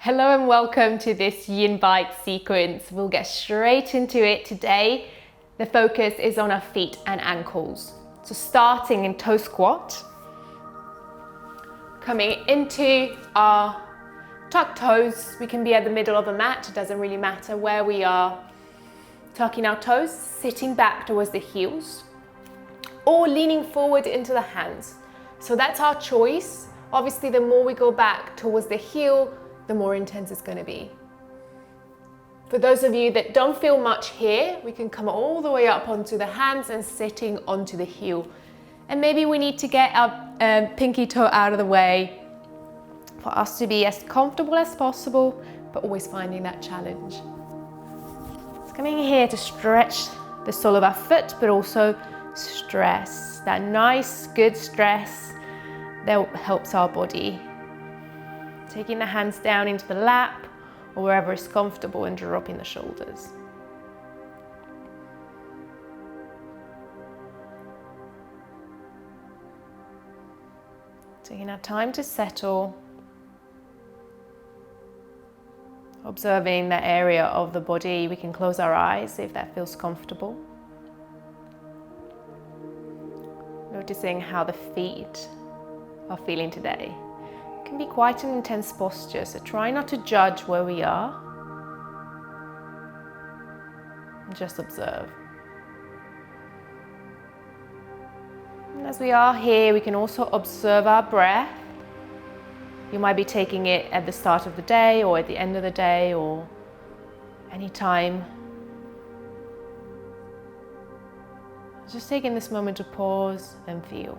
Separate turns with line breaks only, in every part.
Hello and welcome to this Yin Bite sequence. We'll get straight into it today. The focus is on our feet and ankles. So starting in toe squat, coming into our tucked toes. We can be at the middle of the mat, it doesn't really matter where we are. Tucking our toes, sitting back towards the heels, or leaning forward into the hands. So that's our choice. Obviously, the more we go back towards the heel, the more intense it's going to be. For those of you that don't feel much here, we can come all the way up onto the hands and sitting onto the heel. And maybe we need to get our pinky toe out of the way for us to be as comfortable as possible, but always finding that challenge. It's coming here to stretch the sole of our foot, but also stress, that nice, good stress that helps our body. Taking the hands down into the lap or wherever is comfortable and dropping the shoulders. Taking our time to settle. Observing that area of the body. We can close our eyes if that feels comfortable. Noticing how the feet are feeling today. It can be quite an intense posture, so try not to judge where we are. And just observe. And as we are here, we can also observe our breath. You might be taking it at the start of the day or at the end of the day or any time. Just taking this moment to pause and feel.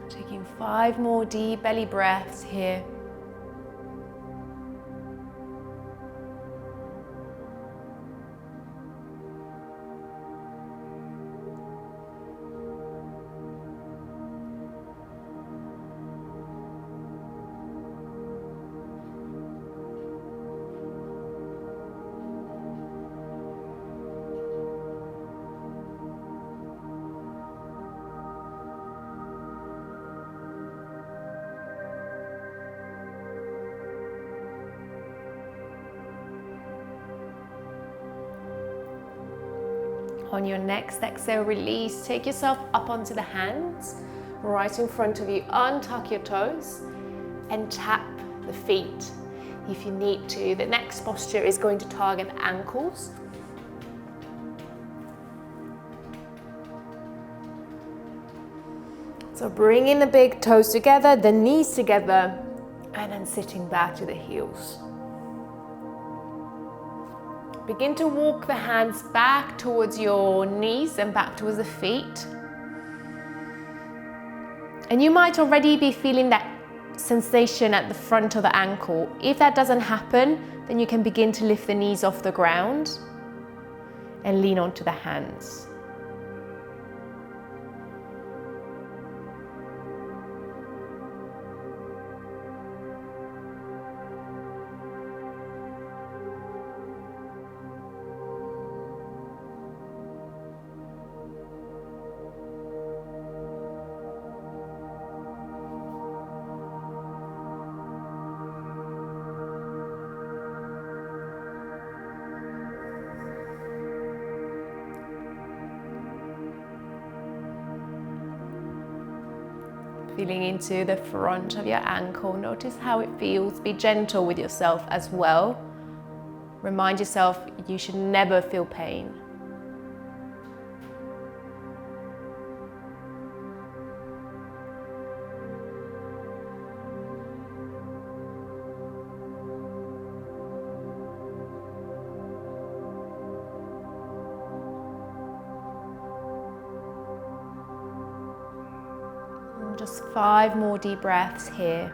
Taking 5 more deep belly breaths here. On your next exhale, release. Take yourself up onto the hands, right in front of you. Untuck your toes and tap the feet if you need to. The next posture is going to target ankles. So bringing the big toes together, the knees together, and then sitting back to the heels. Begin to walk the hands back towards your knees and back towards the feet. And you might already be feeling that sensation at the front of the ankle. If that doesn't happen, then you can begin to lift the knees off the ground and lean onto the hands. Feeling into the front of your ankle. Notice how it feels. Be gentle with yourself as well. Remind yourself you should never feel pain. Just 5 more deep breaths here.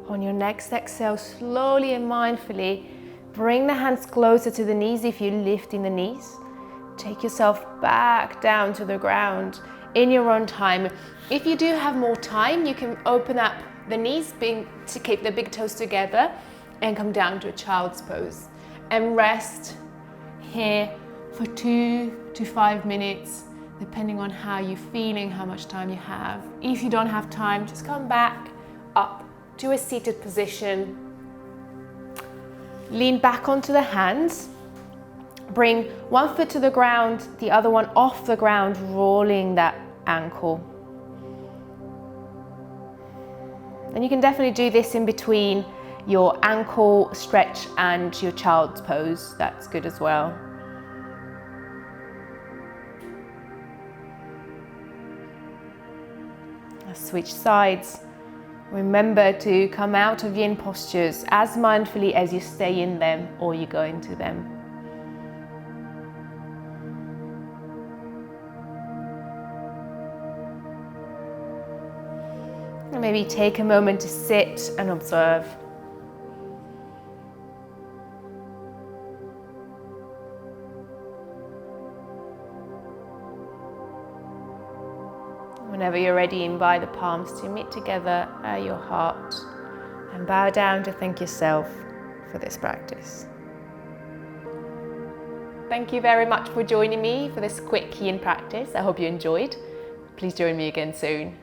On your next exhale, slowly and mindfully, bring the hands closer to the knees if you're lifting the knees. Take yourself back down to the ground in your own time. If you do have more time, you can open up the knees to keep the big toes together and come down to a child's pose. And rest here for 2 to 5 minutes, depending on how you're feeling, how much time you have. If you don't have time, just come back up to a seated position. Lean back onto the hands. Bring one foot to the ground, the other one off the ground, rolling that ankle. And you can definitely do this in between your ankle stretch and your child's pose. That's good as well. Let's switch sides. Remember to come out of yin postures as mindfully as you stay in them or you go into them. And maybe take a moment to sit and observe. Whenever you're ready, invite the palms to meet together at your heart and bow down to thank yourself for this practice. Thank you very much for joining me for this quick yin practice. I hope you enjoyed. Please join me again soon.